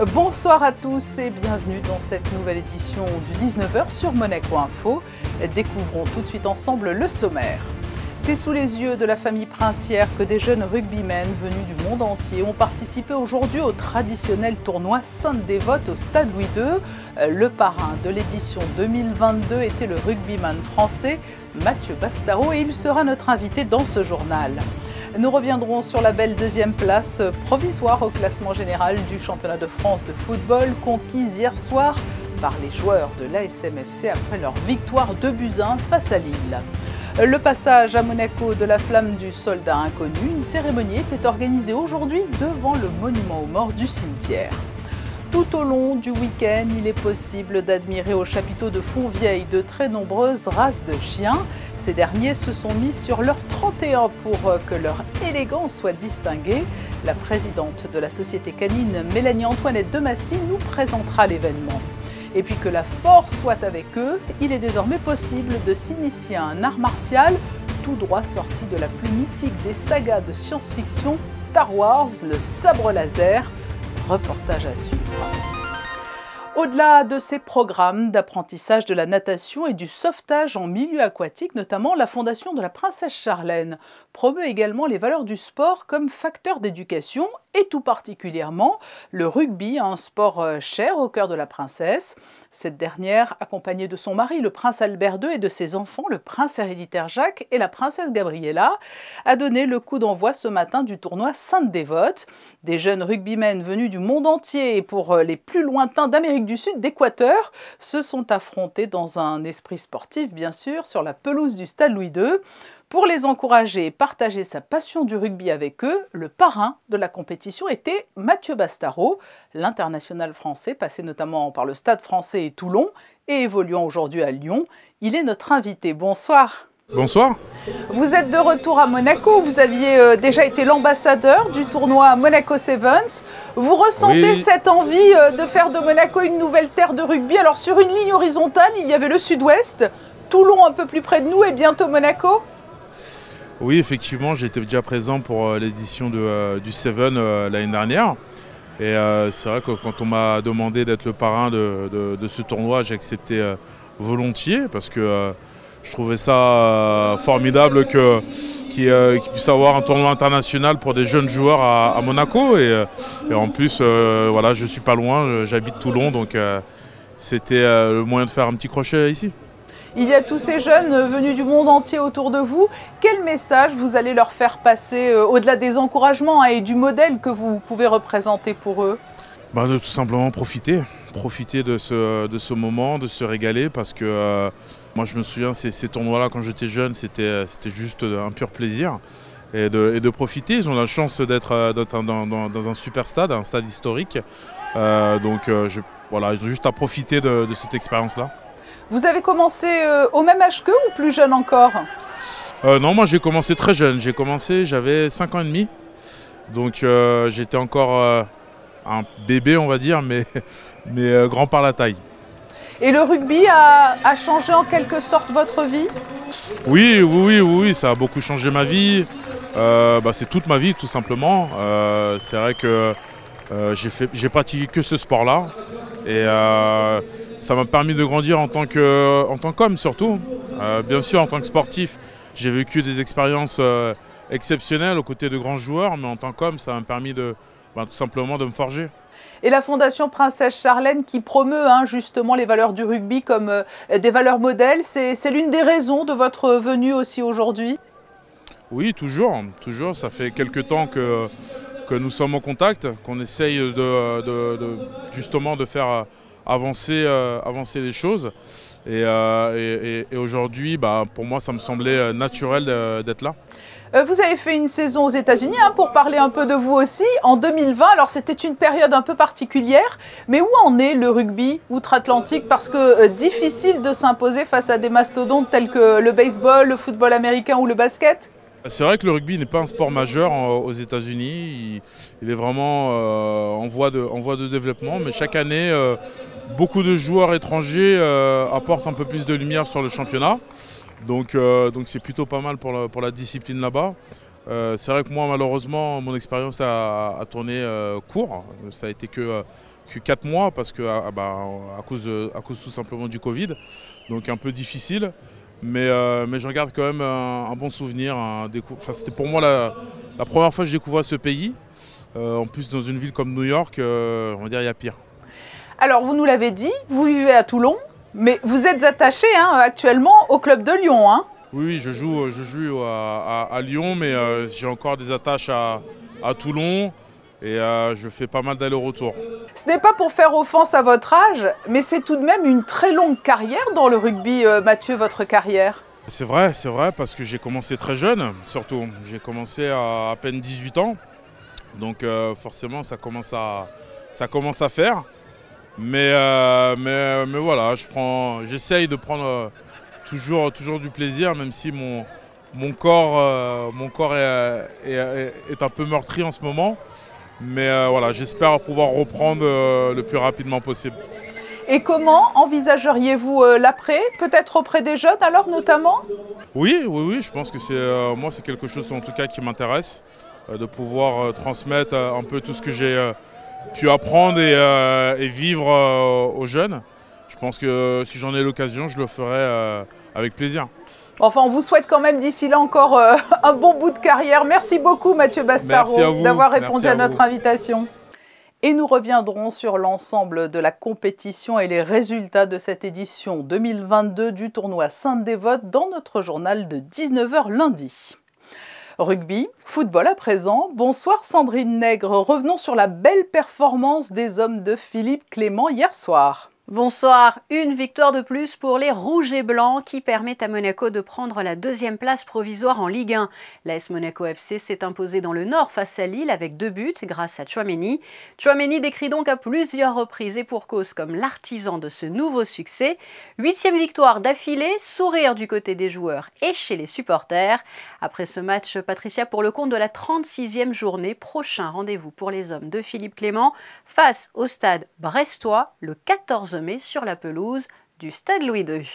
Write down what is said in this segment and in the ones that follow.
Bonsoir à tous et bienvenue dans cette nouvelle édition du 19h sur Monaco Info. Découvrons tout de suite ensemble le sommaire. C'est sous les yeux de la famille princière que des jeunes rugbymen venus du monde entier ont participé aujourd'hui au traditionnel tournoi Sainte-Dévote au Stade Louis II. Le parrain de l'édition 2022 était le rugbyman français Mathieu Bastaro et il sera notre invité dans ce journal. Nous reviendrons sur la belle deuxième place provisoire au classement général du championnat de France de football conquise hier soir par les joueurs de l'ASM-FC après leur victoire 2-1 face à Lille. Le passage à Monaco de la flamme du soldat inconnu, une cérémonie était organisée aujourd'hui devant le monument aux morts du cimetière. Tout au long du week-end, il est possible d'admirer au chapiteau de Fontvieille de très nombreuses races de chiens. Ces derniers se sont mis sur leur 31 pour que leur élégance soit distinguée. La présidente de la société canine, Mélanie-Antoinette Demassy, nous présentera l'événement. Et puis que la force soit avec eux, il est désormais possible de s'initier à un art martial tout droit sorti de la plus mythique des sagas de science-fiction, Star Wars, le sabre laser. Reportage à suivre. Au-delà de ces programmes d'apprentissage de la natation et du sauvetage en milieu aquatique, notamment la Fondation de la Princesse Charlène promeut également les valeurs du sport comme facteur d'éducation et tout particulièrement le rugby, un sport cher au cœur de la princesse. Cette dernière, accompagnée de son mari, le prince Albert II, et de ses enfants, le prince héréditaire Jacques et la princesse Gabriella, a donné le coup d'envoi ce matin du tournoi Sainte-Dévote. Des jeunes rugbymen venus du monde entier et pour les plus lointains d'Amérique du Sud, d'Équateur, se sont affrontés dans un esprit sportif, bien sûr, sur la pelouse du Stade Louis II. Pour les encourager et partager sa passion du rugby avec eux, le parrain de la compétition était Mathieu Bastaro, l'international français passé notamment par le Stade français et Toulon et évoluant aujourd'hui à Lyon. Il est notre invité. Bonsoir. Bonsoir. Vous êtes de retour à Monaco. Vous aviez déjà été l'ambassadeur du tournoi Monaco Sevens. Vous ressentez cette envie de faire de Monaco une nouvelle terre de rugby. Alors sur une ligne horizontale, il y avait le sud-ouest, Toulon un peu plus près de nous et bientôt Monaco. Oui, effectivement, j'étais déjà présent pour l'édition du Seven l'année dernière. Et c'est vrai que quand on m'a demandé d'être le parrain de ce tournoi, j'ai accepté volontiers parce que je trouvais ça formidable qu'il puisse avoir un tournoi international pour des jeunes joueurs à Monaco. Et en plus, voilà, je ne suis pas loin, j'habite Toulon, donc c'était le moyen de faire un petit crochet ici. Il y a tous ces jeunes venus du monde entier autour de vous. Quel message vous allez leur faire passer au-delà des encouragements et du modèle que vous pouvez représenter pour eux? De tout simplement profiter de ce moment, de se régaler parce que moi je me souviens ces tournois-là quand j'étais jeune, c'était juste un pur plaisir et de profiter. Ils ont la chance d'être dans un super stade, un stade historique. Donc voilà, ils ont juste à profiter de cette expérience-là. Vous avez commencé au même âge qu'eux ou plus jeune encore? Non, moi j'ai commencé très jeune. J'avais 5 ans et demi. Donc j'étais encore un bébé, on va dire, mais grand par la taille. Et le rugby a changé en quelque sorte votre vie? Oui, ça a beaucoup changé ma vie. C'est toute ma vie, tout simplement. C'est vrai que j'ai pratiqué que ce sport-là. Et ça m'a permis de grandir en tant qu'homme surtout. Bien sûr, en tant que sportif, j'ai vécu des expériences exceptionnelles aux côtés de grands joueurs, mais en tant qu'homme, ça m'a permis tout simplement de me forger. Et la Fondation Princesse Charlène qui promeut justement les valeurs du rugby comme des valeurs modèles, c'est l'une des raisons de votre venue aussi aujourd'hui? Oui, toujours. Ça fait quelques temps que nous sommes en contact, qu'on essaye justement de faire avancer les choses. Et aujourd'hui, pour moi, ça me semblait naturel d'être là. Vous avez fait une saison aux États-Unis, pour parler un peu de vous aussi, en 2020. Alors c'était une période un peu particulière, mais où en est le rugby outre-Atlantique? Parce que difficile de s'imposer face à des mastodontes tels que le baseball, le football américain ou le basket. C'est vrai que le rugby n'est pas un sport majeur aux États-Unis. Il est vraiment en voie de développement, mais chaque année, beaucoup de joueurs étrangers apportent un peu plus de lumière sur le championnat. Donc c'est plutôt pas mal pour la discipline là-bas. C'est vrai que moi, malheureusement, mon expérience a tourné court. Ça a été que 4 mois parce que, à cause tout simplement du Covid. Donc un peu difficile. Mais je regarde quand même un bon souvenir. C'était pour moi la première fois que je découvrais ce pays. En plus, dans une ville comme New York, on va dire il y a pire. Alors, vous nous l'avez dit, vous vivez à Toulon, mais vous êtes attaché actuellement au club de Lyon. Oui, je joue à Lyon, mais j'ai encore des attaches à Toulon et je fais pas mal d'allers-retours. Ce n'est pas pour faire offense à votre âge, mais c'est tout de même une très longue carrière dans le rugby, Mathieu, votre carrière. C'est vrai, parce que j'ai commencé très jeune, surtout. J'ai commencé à peine 18 ans, donc forcément ça commence à faire. Mais voilà, j'essaye de prendre toujours du plaisir, même si mon corps est un peu meurtri en ce moment. Mais voilà, j'espère pouvoir reprendre le plus rapidement possible. Et comment envisageriez-vous l'après? Peut-être auprès des jeunes alors notamment? Oui, je pense que c'est quelque chose en tout cas qui m'intéresse, de pouvoir transmettre un peu tout ce que j'ai pu apprendre et vivre aux jeunes. Je pense que si j'en ai l'occasion, je le ferai avec plaisir. Enfin, on vous souhaite quand même d'ici là encore un bon bout de carrière. Merci beaucoup Mathieu Bastaro d'avoir répondu à notre invitation. Et nous reviendrons sur l'ensemble de la compétition et les résultats de cette édition 2022 du tournoi Sainte-Dévote dans notre journal de 19 h lundi. Rugby, football à présent. Bonsoir Sandrine Nègre. Revenons sur la belle performance des hommes de Philippe Clément hier soir. Bonsoir, une victoire de plus pour les Rouges et Blancs qui permet à Monaco de prendre la 2e place provisoire en Ligue 1. L'AS Monaco FC s'est imposé dans le Nord face à Lille avec 2 buts grâce à Tchouaméni. Tchouaméni décrit donc à plusieurs reprises et pour cause comme l'artisan de ce nouveau succès. 8e victoire d'affilée, sourire du côté des joueurs et chez les supporters. Après ce match, Patricia, pour le compte de la 36e journée, prochain rendez-vous pour les hommes de Philippe Clément face au stade brestois le 14 mai sur la pelouse du stade Louis II.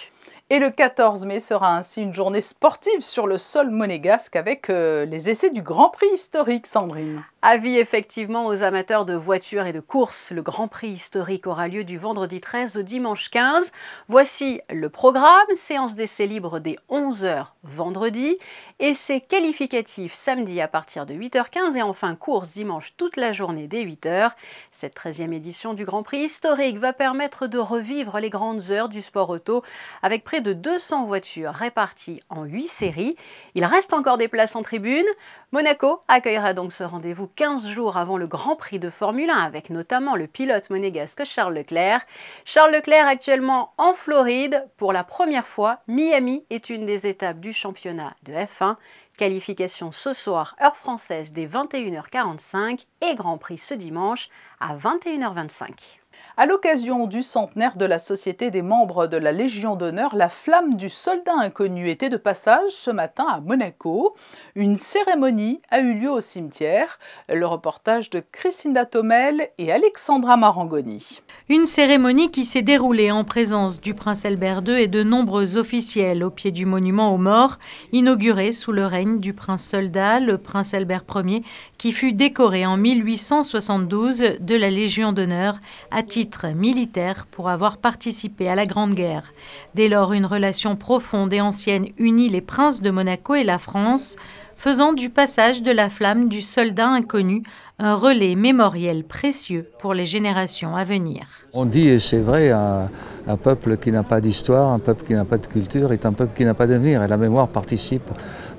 Et le 14 mai sera ainsi une journée sportive sur le sol monégasque avec les essais du Grand Prix historique, Sandrine. Avis effectivement aux amateurs de voitures et de courses. Le Grand Prix historique aura lieu du vendredi 13 au dimanche 15. Voici le programme. Séance d'essais libres dès 11 h vendredi. Essais qualificatifs samedi à partir de 8 h 15 et enfin course dimanche toute la journée dès 8 h. Cette 13e édition du Grand Prix historique va permettre de revivre les grandes heures du sport auto avec près de 200 voitures réparties en 8 séries. Il reste encore des places en tribune. Monaco accueillera donc ce rendez-vous 15 jours avant le Grand Prix de Formule 1 avec notamment le pilote monégasque Charles Leclerc. Charles Leclerc actuellement en Floride. Pour la première fois, Miami est une des étapes du championnat de F1. Qualification ce soir, heure française dès 21 h 45 et Grand Prix ce dimanche à 21 h 25. À l'occasion du centenaire de la Société des membres de la Légion d'honneur, la flamme du soldat inconnu était de passage ce matin à Monaco. Une cérémonie a eu lieu au cimetière. Le reportage de Christina Thomel et Alexandra Marangoni. Une cérémonie qui s'est déroulée en présence du prince Albert II et de nombreux officiels au pied du monument aux morts, inauguré sous le règne du prince soldat, le prince Albert Ier, qui fut décoré en 1872 de la Légion d'honneur à titre militaire pour avoir participé à la Grande Guerre. Dès lors, une relation profonde et ancienne unit les princes de Monaco et la France, faisant du passage de la flamme du soldat inconnu un relais mémoriel précieux pour les générations à venir. On dit, et c'est vrai, un peuple qui n'a pas d'histoire, un peuple qui n'a pas de culture est un peuple qui n'a pas d'avenir. Et la mémoire participe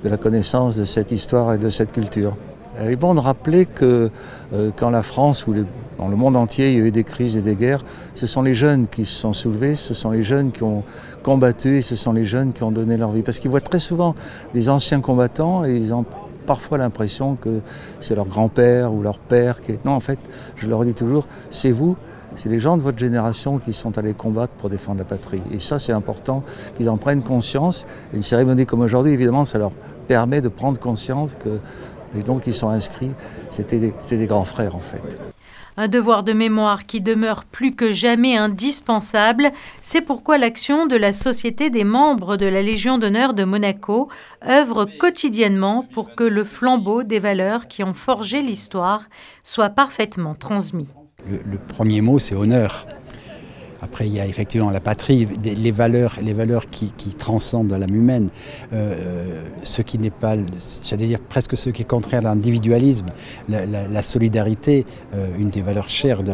de la connaissance de cette histoire et de cette culture. Il est bon de rappeler que quand la France ou dans le monde entier il y a eu des crises et des guerres, ce sont les jeunes qui se sont soulevés, ce sont les jeunes qui ont combattu et ce sont les jeunes qui ont donné leur vie. Parce qu'ils voient très souvent des anciens combattants et ils ont parfois l'impression que c'est leur grand-père ou leur père qui est... Non, en fait, je leur dis toujours, c'est vous, c'est les gens de votre génération qui sont allés combattre pour défendre la patrie. Et ça, c'est important qu'ils en prennent conscience. Et une cérémonie comme aujourd'hui, évidemment, ça leur permet de prendre conscience que les gens qui sont inscrits, c'était des grands frères en fait. Un devoir de mémoire qui demeure plus que jamais indispensable. C'est pourquoi l'action de la Société des membres de la Légion d'honneur de Monaco œuvre quotidiennement pour que le flambeau des valeurs qui ont forgé l'histoire soit parfaitement transmis. Le premier mot, c'est honneur. Après, il y a effectivement la patrie, les valeurs qui transcendent l'âme humaine, ce qui n'est pas, j'allais dire presque ce qui est contraire à l'individualisme, la solidarité, une des valeurs chères de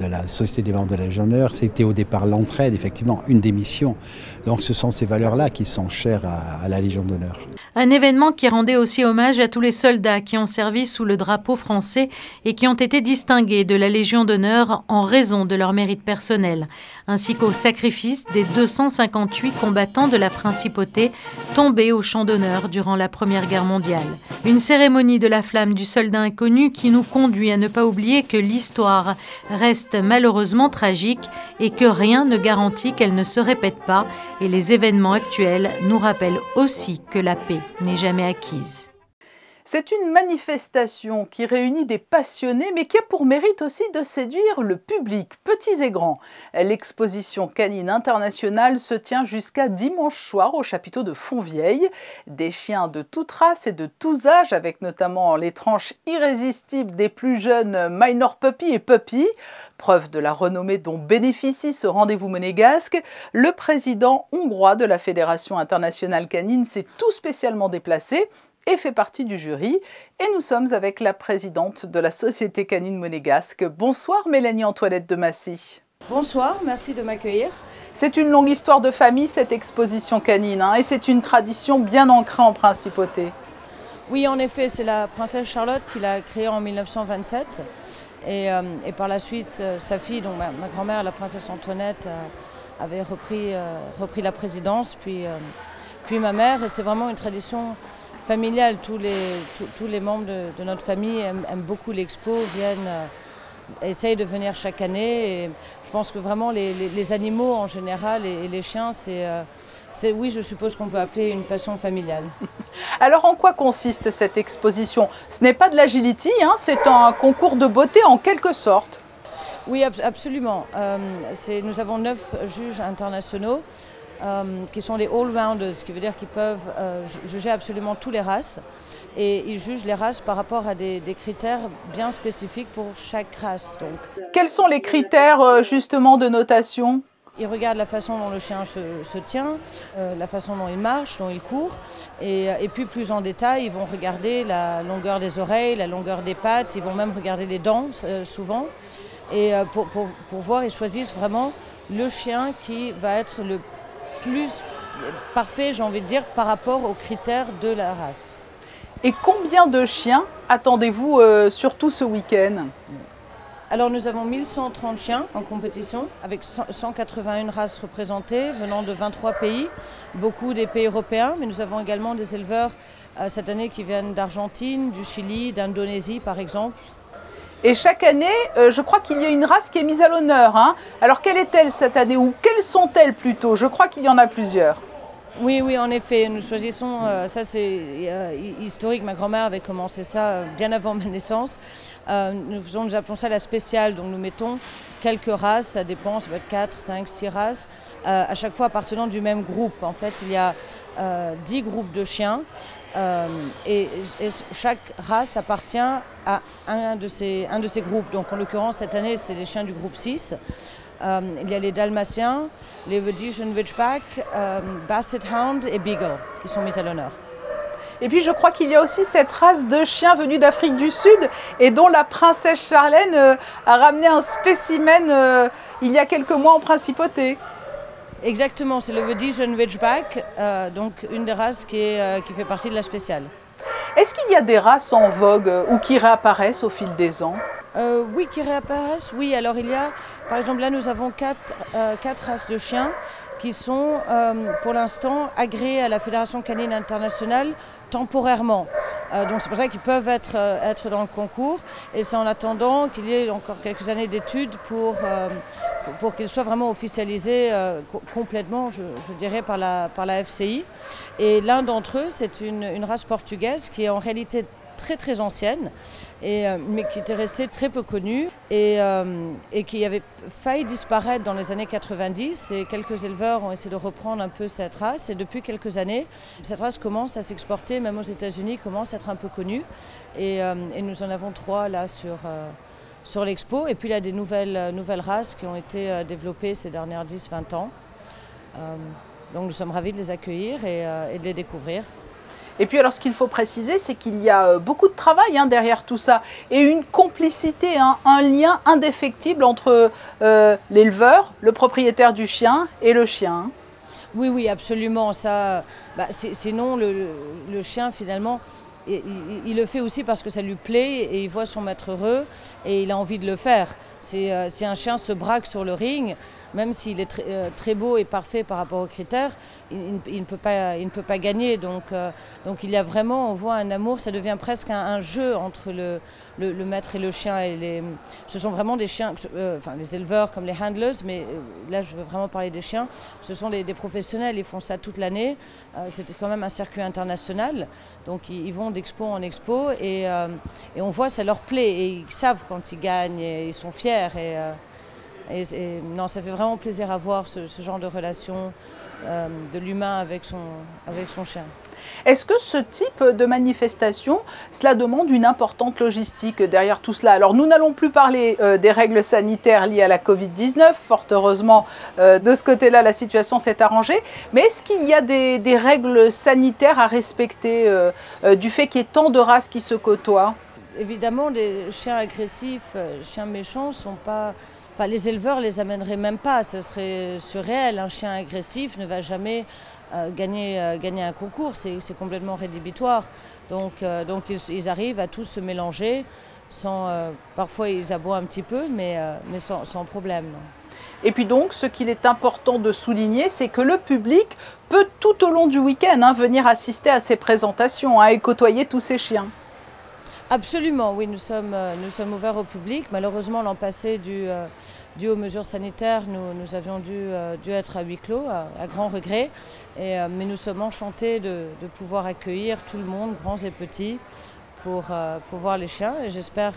la Société des membres de la Légion d'honneur, c'était au départ l'entraide, effectivement, une des missions. Donc ce sont ces valeurs-là qui sont chères à la Légion d'honneur. Un événement qui rendait aussi hommage à tous les soldats qui ont servi sous le drapeau français et qui ont été distingués de la Légion d'honneur en raison de leur mérite personnel, ainsi qu'au sacrifice des 258 combattants de la principauté tombés au champ d'honneur durant la Première Guerre mondiale. Une cérémonie de la flamme du soldat inconnu qui nous conduit à ne pas oublier que l'histoire reste malheureusement tragique et que rien ne garantit qu'elle ne se répète pas, et les événements actuels nous rappellent aussi que la paix n'est jamais acquise. C'est une manifestation qui réunit des passionnés, mais qui a pour mérite aussi de séduire le public, petits et grands. L'exposition canine internationale se tient jusqu'à dimanche soir au chapiteau de Fontvieille. Des chiens de toute race et de tous âges, avec notamment les tranches irrésistibles des plus jeunes Minor Puppy et Puppy. Preuve de la renommée dont bénéficie ce rendez-vous monégasque, le président hongrois de la Fédération internationale canine s'est tout spécialement déplacé et fait partie du jury. Et nous sommes avec la présidente de la Société canine monégasque. Bonsoir Mélanie-Antoinette de Massy. Bonsoir, merci de m'accueillir. C'est une longue histoire de famille cette exposition canine, et c'est une tradition bien ancrée en principauté. Oui, en effet, c'est la princesse Charlotte qui l'a créée en 1927. Et par la suite, sa fille, donc ma grand-mère, la princesse Antoinette, avait repris la présidence, puis ma mère. Et c'est vraiment une tradition familiale. Tous les membres de notre famille aiment beaucoup l'expo, essayent de venir chaque année. Et je pense que vraiment les animaux en général et les chiens, oui, je suppose qu'on peut appeler une passion familiale. Alors en quoi consiste cette exposition? Ce n'est pas de l'agility, c'est un concours de beauté en quelque sorte. Oui, absolument. Nous avons 9 juges internationaux qui sont les all-rounders, ce qui veut dire qu'ils peuvent juger absolument toutes les races. Et ils jugent les races par rapport à des critères bien spécifiques pour chaque race. Donc. Quels sont les critères justement de notation? Ils regardent la façon dont le chien se tient, la façon dont il marche, dont il court. Et puis plus en détail, ils vont regarder la longueur des oreilles, la longueur des pattes, ils vont même regarder les dents souvent. Et pour voir, ils choisissent vraiment le chien qui va être le plus parfait, j'ai envie de dire, par rapport aux critères de la race. Et combien de chiens attendez-vous surtout ce week-end? Alors nous avons 1130 chiens en compétition, avec 181 races représentées, venant de 23 pays, beaucoup des pays européens, mais nous avons également des éleveurs cette année qui viennent d'Argentine, du Chili, d'Indonésie par exemple. Et chaque année, je crois qu'il y a une race qui est mise à l'honneur. Alors quelle est-elle cette année, ou quelles sont-elles plutôt? Je crois qu'il y en a plusieurs. Oui, en effet, nous choisissons, ça c'est historique, ma grand-mère avait commencé ça bien avant ma naissance. Nous appelons ça la spéciale, donc nous mettons quelques races, ça dépend, ça peut être 4, 5, 6 races, à chaque fois appartenant du même groupe. En fait, il y a 10 groupes de chiens. Et chaque race appartient à un de ces groupes. Donc en l'occurrence cette année c'est les chiens du groupe 6. Il y a les Dalmatiens, les Rhodesian Ridgeback, Basset Hound et Beagle qui sont mis à l'honneur. Et puis je crois qu'il y a aussi cette race de chiens venus d'Afrique du Sud et dont la princesse Charlène a ramené un spécimen il y a quelques mois en principauté. Exactement, c'est le Rhodesian Ridgeback, donc une des races qui fait partie de la spéciale. Est-ce qu'il y a des races en vogue ou qui réapparaissent au fil des ans? Oui, qui réapparaissent. Oui, alors il y a, par exemple là nous avons 4 races de chiens qui sont pour l'instant agréées à la Fédération canine internationale temporairement. Donc c'est pour ça qu'ils peuvent être dans le concours et c'est en attendant qu'il y ait encore quelques années d'études pour qu'ils soient vraiment officialisés complètement, je dirais, par la FCI. Et l'un d'entre eux, c'est une race portugaise qui est en réalité très ancienne, mais qui était restée très peu connue et qui avait failli disparaître dans les années 90. Et quelques éleveurs ont essayé de reprendre un peu cette race. Et depuis quelques années, cette race commence à s'exporter, même aux États-Unis, commence à être un peu connue. Et nous en avons 3 là sur l'expo. Et puis il y a des nouvelles races qui ont été développées ces dernières 10-20 ans. Donc nous sommes ravis de les accueillir et de les découvrir. Et puis alors ce qu'il faut préciser, c'est qu'il y a beaucoup de travail derrière tout ça et une complicité, un lien indéfectible entre l'éleveur, le propriétaire du chien et le chien. Oui, absolument. Ça, sinon, le chien, finalement, il le fait aussi parce que ça lui plaît et il voit son maître heureux et il a envie de le faire. Si un chien se braque sur le ring, même s'il est très beau et parfait par rapport aux critères, il ne peut pas gagner. Donc il y a vraiment, on voit un amour, ça devient presque un jeu entre le maître et le chien. Ce sont vraiment des chiens, les éleveurs comme les handlers, mais là je veux vraiment parler des chiens. Ce sont des professionnels, ils font ça toute l'année. C'était quand même un circuit international, donc ils vont d'expo en expo et on voit ça leur plaît et ils savent quand ils gagnent et ils sont fiers. Non, ça fait vraiment plaisir à voir ce genre de relation de l'humain avec son chien. Est-ce que ce type de manifestation, cela demande une importante logistique derrière tout cela? Alors nous n'allons plus parler des règles sanitaires liées à la Covid-19, fort heureusement de ce côté-là la situation s'est arrangée, mais est-ce qu'il y a des règles sanitaires à respecter du fait qu'il y ait tant de races qui se côtoient? Évidemment, des chiens agressifs, chiens méchants sont pas... Enfin, les éleveurs les amèneraient même pas, ce serait surréel. Un chien agressif ne va jamais gagner un concours, c'est complètement rédhibitoire. Donc ils arrivent à tous se mélanger, parfois ils aboient un petit peu, mais sans problème. Non. Et puis donc, ce qu'il est important de souligner, c'est que le public peut tout au long du week-end venir assister à ces présentations et côtoyer tous ces chiens. Absolument, oui, nous sommes ouverts au public. Malheureusement, l'an passé, dû aux mesures sanitaires, nous avions dû être à huis clos, à grand regret. Mais nous sommes enchantés de pouvoir accueillir tout le monde, grands et petits, pour voir les chiens. Et j'espère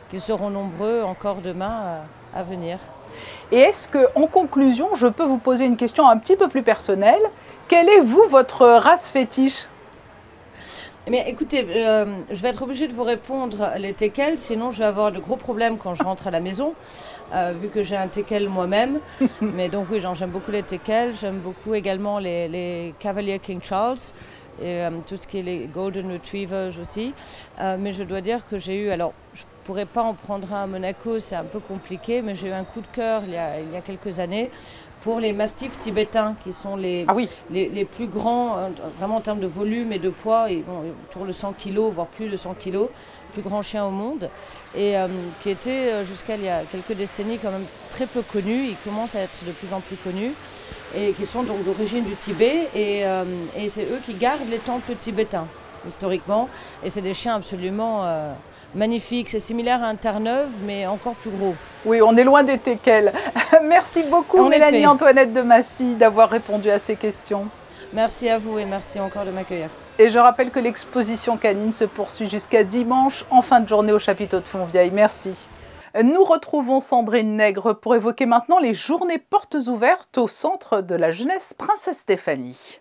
qu'ils seront nombreux encore demain à venir. Et est-ce qu'en conclusion, je peux vous poser une question un petit peu plus personnelle? Quelle est, vous, votre race fétiche? Mais écoutez, je vais être obligée de vous répondre les teckels, sinon je vais avoir de gros problèmes quand je rentre à la maison, vu que j'ai un teckel moi-même. Mais donc oui, j'aime beaucoup les teckels, j'aime beaucoup également les Cavalier King Charles, et tout ce qui est les Golden Retrievers aussi. Mais je dois dire que j'ai eu, alors je ne pourrais pas en prendre un à Monaco, c'est un peu compliqué, mais j'ai eu un coup de cœur il y a quelques années pour les mastifs tibétains, qui sont les plus grands, vraiment en termes de volume et de poids, et autour de 100 kg, voire plus de 100 kg, plus grand chien au monde, et qui étaient jusqu'à il y a quelques décennies quand même très peu connus. Ils commencent à être de plus en plus connus, et qui sont donc d'origine du Tibet, et c'est eux qui gardent les temples tibétains, historiquement, et c'est des chiens absolument... magnifique, c'est similaire à un Terre-Neuve, mais encore plus gros. Oui, on est loin des teckels. Merci beaucoup Mélanie Antoinette de Massy d'avoir répondu à ces questions. Merci à vous et merci encore de m'accueillir. Et je rappelle que l'exposition canine se poursuit jusqu'à dimanche en fin de journée au chapiteau de Fontvieille. Merci. Nous retrouvons Sandrine Nègre pour évoquer maintenant les journées portes ouvertes au Centre de la Jeunesse Princesse Stéphanie.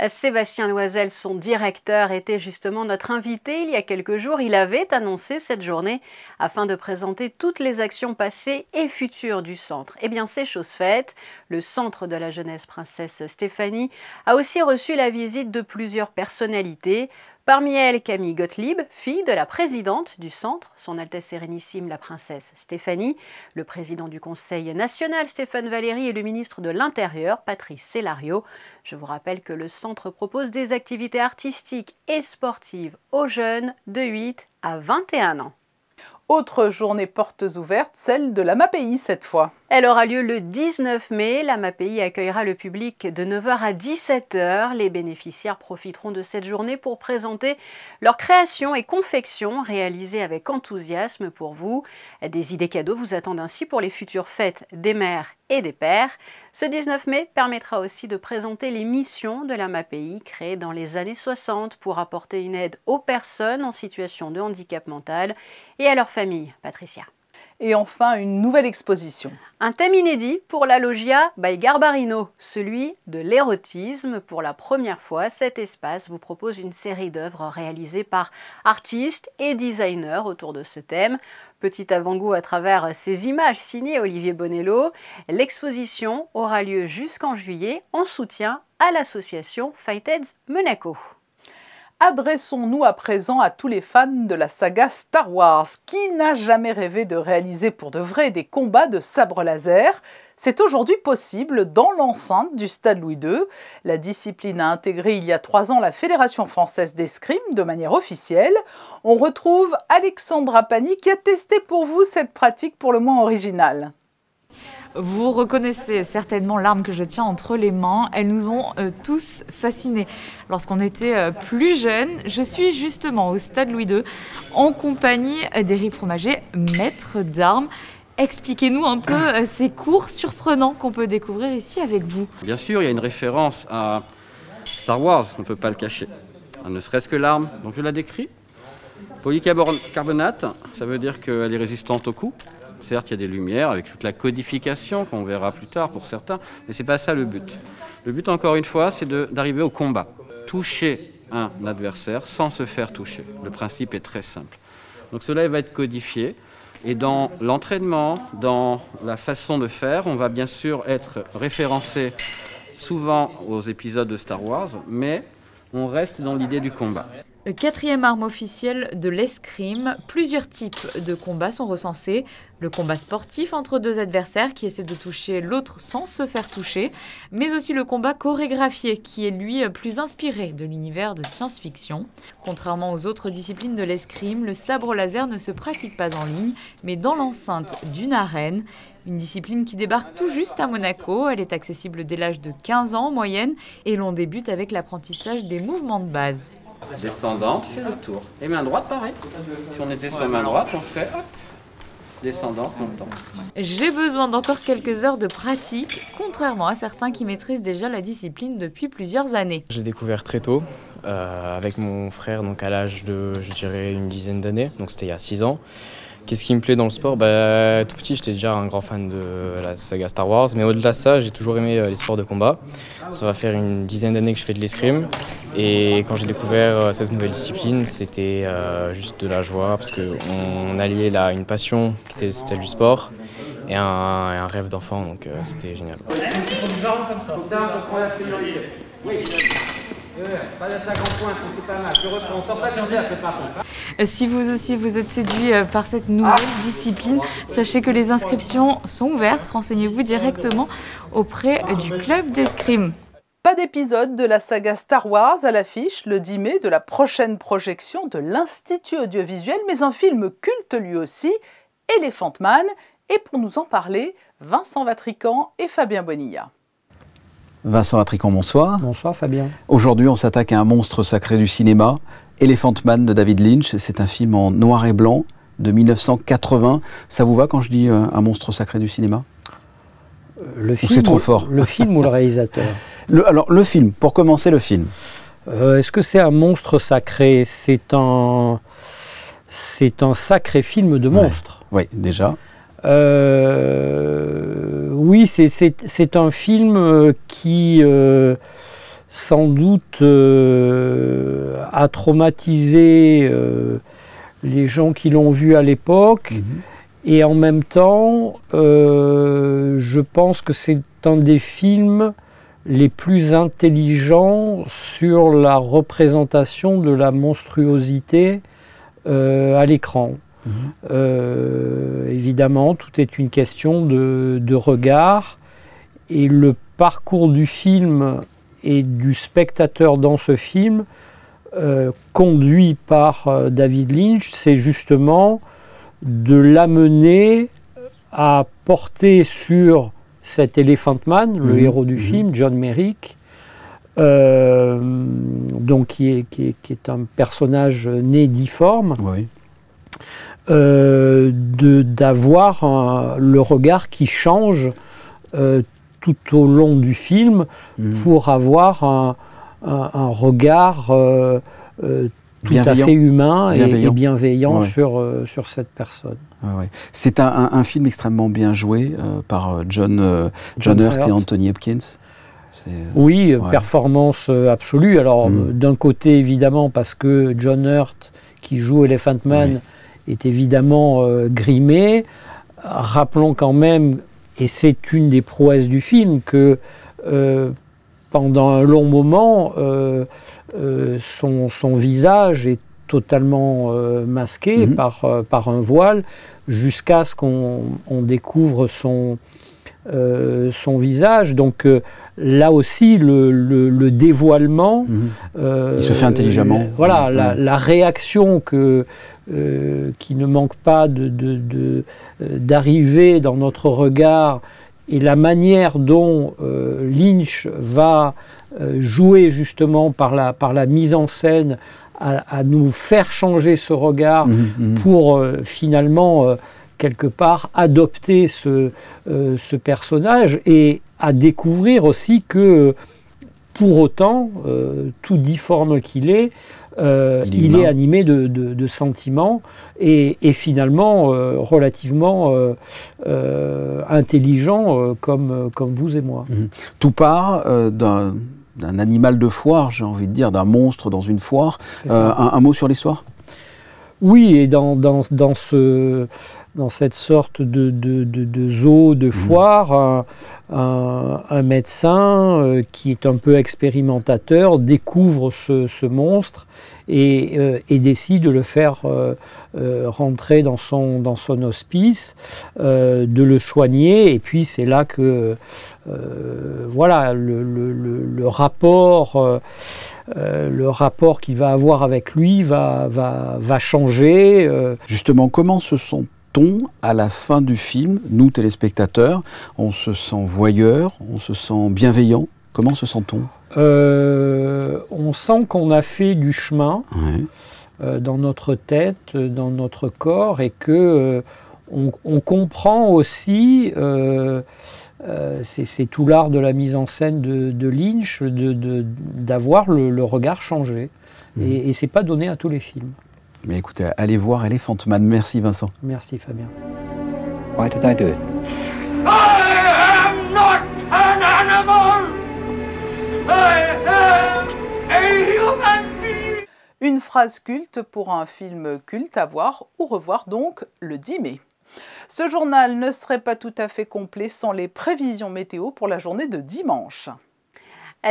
Sébastien Loisel, son directeur, était justement notre invité il y a quelques jours. Il avait annoncé cette journée afin de présenter toutes les actions passées et futures du centre. Eh bien, c'est chose faite. Le Centre de la Jeunesse Princesse Stéphanie a aussi reçu la visite de plusieurs personnalités. Parmi elles, Camille Gottlieb, fille de la présidente du centre, son Altesse Sérénissime la Princesse Stéphanie, le président du Conseil national Stéphane Valéry et le ministre de l'Intérieur Patrice Célario. Je vous rappelle que le centre propose des activités artistiques et sportives aux jeunes de 8 à 21 ans. Autre journée portes ouvertes, celle de la MAPI cette fois. Elle aura lieu le 19 mai. La MAPI accueillera le public de 9h à 17h. Les bénéficiaires profiteront de cette journée pour présenter leurs créations et confections réalisées avec enthousiasme pour vous. Des idées cadeaux vous attendent ainsi pour les futures fêtes des mères et des pères. Ce 19 mai permettra aussi de présenter les missions de la MAPI créée dans les années 60 pour apporter une aide aux personnes en situation de handicap mental et à leurs familles. Patricia. Et enfin, une nouvelle exposition. Un thème inédit pour la Loggia by Garbarino, celui de l'érotisme. Pour la première fois, cet espace vous propose une série d'œuvres réalisées par artistes et designers autour de ce thème. Petit avant-goût à travers ces images signées Olivier Bonello. L'exposition aura lieu jusqu'en juillet en soutien à l'association Fightheads Monaco. Adressons-nous à présent à tous les fans de la saga Star Wars. Qui n'a jamais rêvé de réaliser pour de vrai des combats de sabre laser? C'est aujourd'hui possible dans l'enceinte du Stade Louis II. La discipline a intégré il y a 3 ans la Fédération française d'escrime de manière officielle. On retrouve Alexandra Pani qui a testé pour vous cette pratique pour le moins originale. Vous reconnaissez certainement l'arme que je tiens entre les mains. Elles nous ont tous fascinés. Lorsqu'on était plus jeunes, je suis justement au Stade Louis II en compagnie d'Éric Fromager, maître d'armes. Expliquez-nous un peu ces cours surprenants qu'on peut découvrir ici avec vous. Bien sûr, il y a une référence à Star Wars, on ne peut pas le cacher. Ne serait-ce que l'arme, donc je la décris. Polycarbonate, ça veut dire qu'elle est résistante au coup. Certes, il y a des lumières avec toute la codification qu'on verra plus tard pour certains, mais ce n'est pas ça le but. Le but, encore une fois, c'est d'arriver au combat. Toucher un adversaire sans se faire toucher. Le principe est très simple. Donc cela va être codifié. Et dans l'entraînement, dans la façon de faire, on va bien sûr être référencé souvent aux épisodes de Star Wars, mais on reste dans l'idée du combat. Le 4e arme officielle de l'escrime, plusieurs types de combats sont recensés. Le combat sportif entre 2 adversaires qui essaient de toucher l'autre sans se faire toucher, mais aussi le combat chorégraphié qui est lui plus inspiré de l'univers de science-fiction. Contrairement aux autres disciplines de l'escrime, le sabre laser ne se pratique pas en ligne, mais dans l'enceinte d'une arène. Une discipline qui débarque tout juste à Monaco. Elle est accessible dès l'âge de 15 ans en moyenne et l'on débute avec l'apprentissage des mouvements de base. Descendante, fais le tour. Et main droite, pareil. Si on était sur main droite, on serait descendante longtemps. J'ai besoin d'encore quelques heures de pratique, contrairement à certains qui maîtrisent déjà la discipline depuis plusieurs années. J'ai découvert très tôt, avec mon frère, donc à l'âge de, je dirais, une dizaine d'années, donc c'était il y a 6 ans. Qu'est-ce qui me plaît dans le sport? Tout petit, j'étais déjà un grand fan de la saga Star Wars, mais au-delà de ça, j'ai toujours aimé les sports de combat. Ça va faire une dizaine d'années que je fais de l'escrime, et quand j'ai découvert cette nouvelle discipline, c'était juste de la joie, parce qu'on alliait là une passion qui était celle du sport, et un rêve d'enfant, donc c'était génial. Comme ça. Oui. Pas d'attaque en pointe, c'est pas mal. Je reprends, on sort pas de cercle par contre. Si vous aussi vous êtes séduit par cette nouvelle discipline, sachez que les inscriptions sont ouvertes. Renseignez-vous directement auprès du club d'escrime. Pas d'épisode de la saga Star Wars à l'affiche le 10 mai de la prochaine projection de l'Institut audiovisuel, mais un film culte lui aussi, Elephant Man. Et pour nous en parler, Vincent Vatrican et Fabien Bonilla. Vincent Vatrican, bonsoir. Bonsoir Fabien. Aujourd'hui, on s'attaque à un monstre sacré du cinéma, Elephant Man de David Lynch. C'est un film en noir et blanc de 1980. Ça vous va quand je dis un monstre sacré du cinéma? C'est trop fort. Le film ou le réalisateur? Alors, le film, pour commencer, le film. Est-ce que c'est un monstre sacré? C'est un sacré film de monstre. Oui, déjà. Oui, c'est un film qui, sans doute, a traumatisé les gens qui l'ont vu à l'époque. Et en même temps, je pense que c'est un des films les plus intelligents sur la représentation de la monstruosité à l'écran. Évidemment, tout est une question de regard, et le parcours du film et du spectateur dans ce film, conduit par David Lynch, c'est justement de l'amener a porté sur cet Elephant Man, le héros du film, John Merrick, donc qui est un personnage né difforme, d'avoir le regard qui change tout au long du film pour avoir un regard tout à fait humain et bienveillant sur cette personne. C'est un film extrêmement bien joué par John Hurt et Anthony Hopkins. Oui, performance absolue. Alors d'un côté évidemment parce que John Hurt qui joue Elephant Man est évidemment grimé. Rappelons quand même, et c'est une des prouesses du film, que pendant un long moment son visage est totalement masqué par un voile jusqu'à ce qu'on découvre son visage. Donc là aussi, le dévoilement... il se fait intelligemment. Voilà, la réaction qui ne manque pas d'arriver dans notre regard et la manière dont Lynch va jouer justement par la mise en scène à nous faire changer ce regard pour finalement quelque part adopter ce personnage et à découvrir aussi que pour autant, tout difforme qu'il est, il est animé de sentiments et finalement relativement intelligent comme vous et moi. Tout part d'un animal de foire, j'ai envie de dire, d'un monstre dans une foire. Un mot sur l'histoire ? Oui, et dans cette sorte de zoo, de foire, un médecin qui est un peu expérimentateur découvre ce monstre et décide de le faire rentrer dans son hospice, de le soigner, et puis c'est là que voilà, le rapport qu'il va avoir avec lui va changer. Justement, comment se sent-on à la fin du film, nous téléspectateurs? On se sent voyeur, on se sent bienveillant. Comment se sent-on? On sent qu'on a fait du chemin dans notre tête, dans notre corps, et que on comprend aussi, c'est tout l'art de la mise en scène de Lynch, d'avoir le regard changé. Et c'est pas donné à tous les films. Mais écoutez, allez voir Elephant Man. Merci Vincent. Merci Fabien. Why did I do it? I am not an animal! I am a human being! Une phrase culte pour un film culte à voir ou revoir donc le 10 mai. Ce journal ne serait pas tout à fait complet sans les prévisions météo pour la journée de dimanche.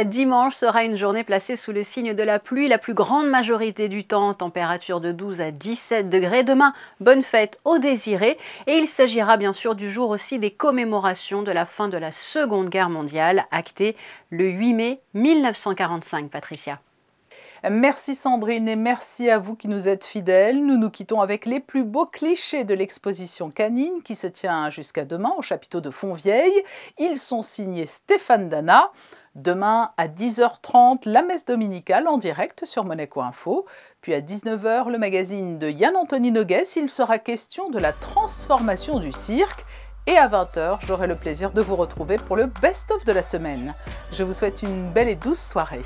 Dimanche sera une journée placée sous le signe de la pluie, la plus grande majorité du temps, température de 12 à 17 degrés. Demain, bonne fête aux désirés. Et il s'agira bien sûr du jour aussi des commémorations de la fin de la Seconde Guerre mondiale, actée le 8 mai 1945. Patricia. Merci Sandrine et merci à vous qui nous êtes fidèles. Nous nous quittons avec les plus beaux clichés de l'exposition canine qui se tient jusqu'à demain au chapiteau de Fontvieille. Ils sont signés Stéphane Dana. Demain à 10h30, la messe dominicale en direct sur Monaco-Info. Puis à 19h, le magazine de Yann-Anthony Noguès. Il sera question de la transformation du cirque. Et à 20h, j'aurai le plaisir de vous retrouver pour le best-of de la semaine. Je vous souhaite une belle et douce soirée.